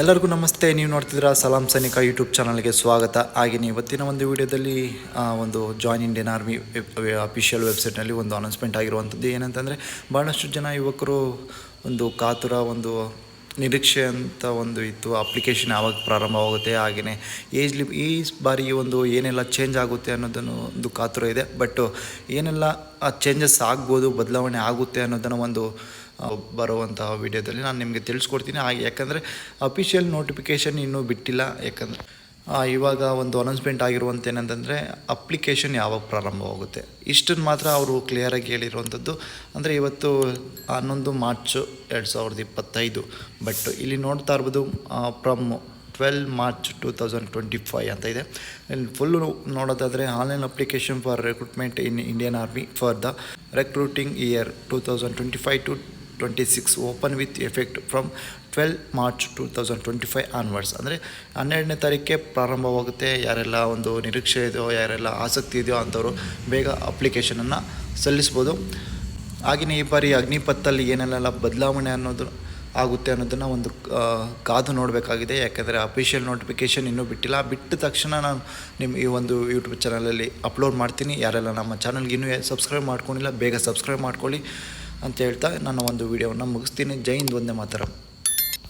ಎಲ್ಲರಿಗೂ ನಮಸ್ತೆ. ನೀವು ನೋಡ್ತಿದ್ದೀರಾ ಸಲಾಂ ಸೈನಿಕ ಯೂಟ್ಯೂಬ್ ಚಾನಲ್ಗೆ ಸ್ವಾಗತ. ಹಾಗೆಯೇ ಇವತ್ತಿನ ಒಂದು ವಿಡಿಯೋದಲ್ಲಿ ಒಂದು ಜಾಯಿನ್ ಇಂಡಿಯನ್ ಆರ್ಮಿ ಅಫಿಷಿಯಲ್ ವೆಬ್ಸೈಟ್ನಲ್ಲಿ ಒಂದು ಅನೌನ್ಸ್ಮೆಂಟ್ ಆಗಿರುವಂಥದ್ದು ಏನಂತಂದರೆ, ಭಾಳಷ್ಟು ಜನ ಯುವಕರು ಒಂದು ಕಾತುರ, ಒಂದು ನಿರೀಕ್ಷೆ ಅಂತ ಒಂದು ಇತ್ತು, ಅಪ್ಲಿಕೇಶನ್ ಯಾವಾಗ ಪ್ರಾರಂಭವಾಗುತ್ತೆ, ಹಾಗೆಯೇ ಈ ಬಾರಿ ಒಂದು ಏನೆಲ್ಲ ಚೇಂಜ್ ಆಗುತ್ತೆ ಅನ್ನೋದನ್ನು ಒಂದು ಕಾತುರ ಇದೆ. ಬಟ್ ಏನೆಲ್ಲ ಚೇಂಜಸ್ ಆಗ್ಬೋದು, ಬದಲಾವಣೆ ಆಗುತ್ತೆ ಅನ್ನೋದನ್ನು ಒಂದು ಬರುವಂತಹ ವಿಡಿಯೋದಲ್ಲಿ ನಾನು ನಿಮಗೆ ತಿಳಿಸ್ಕೊಡ್ತೀನಿ. ಹಾಗೆ ಯಾಕಂದರೆ ಅಫಿಷಿಯಲ್ ನೋಟಿಫಿಕೇಷನ್ ಇನ್ನೂ ಬಿಟ್ಟಿಲ್ಲ. ಯಾಕಂದರೆ ಇವಾಗ ಒಂದು ಅನೌನ್ಸ್ಮೆಂಟ್ ಆಗಿರುವಂಥ ಏನಂತಂದರೆ ಅಪ್ಲಿಕೇಶನ್ ಯಾವಾಗ ಪ್ರಾರಂಭವಾಗುತ್ತೆ ಇಷ್ಟನ್ನು ಮಾತ್ರ ಅವರು ಕ್ಲಿಯರಾಗಿ ಹೇಳಿರುವಂಥದ್ದು. ಅಂದರೆ ಇವತ್ತು 11 ಮಾರ್ಚ್ 2025. ಬಟ್ ಇಲ್ಲಿ ನೋಡ್ತಾ ಇರ್ಬೋದು ಫ್ರಮ್ 12 ಮಾರ್ಚ್ 2025 ಅಂತ ಇದೆ. ಫುಲ್ಲು ನೋಡೋದಾದರೆ online application for recruitment in Indian army for the recruiting year 2025 to 26 open with effect from 12 March 2025 onwards. ಅಂದರೆ 12ನೇ ತಾರೀಕೆ ಪ್ರಾರಂಭವಾಗುತ್ತೆ. ಯಾರೆಲ್ಲ ಒಂದು ನಿರೀಕ್ಷೆ ಇದೆಯೋ, ಯಾರೆಲ್ಲ ಆಸಕ್ತಿ ಇದೆಯೋ ಅಂಥವರು ಬೇಗ ಅಪ್ಲಿಕೇಶನನ್ನು ಸಲ್ಲಿಸ್ಬೋದು. ಹಾಗೆಯೇ ಈ ಬಾರಿ ಅಗ್ನಿಪಥಲ್ಲಿ ಏನೆಲ್ಲ ಬದಲಾವಣೆ ಆಗುತ್ತೆ ಅನ್ನೋದನ್ನು ಒಂದು ಕಾದು ನೋಡಬೇಕಾಗಿದೆ. ಯಾಕೆಂದರೆ ಅಫಿಷಿಯಲ್ ನೋಟಿಫಿಕೇಷನ್ ಇನ್ನೂ ಬಿಟ್ಟಿಲ್ಲ. ಬಿಟ್ಟ ತಕ್ಷಣ ನಾನು ನಿಮ್ಮ ಈ ಒಂದು ಯೂಟ್ಯೂಬ್ ಚಾನಲಲ್ಲಿ ಅಪ್ಲೋಡ್ ಮಾಡ್ತೀನಿ. ಯಾರೆಲ್ಲ ನಮ್ಮ ಚಾನಲ್ಗೆ ಇನ್ನೂ ಸಬ್ಸ್ಕ್ರೈಬ್ ಮಾಡ್ಕೊಂಡಿಲ್ಲ, ಬೇಗ ಸಬ್ಸ್ಕ್ರೈಬ್ ಮಾಡ್ಕೊಳ್ಳಿ ಅಂತ ಹೇಳ್ತಾ ನನ್ನ ಒಂದು ವಿಡಿಯೋವನ್ನು ಮುಗಿಸ್ತೀನಿ. ಜೈ ಹಿಂದ್, ವಂದೇ ಮಾತರಂ.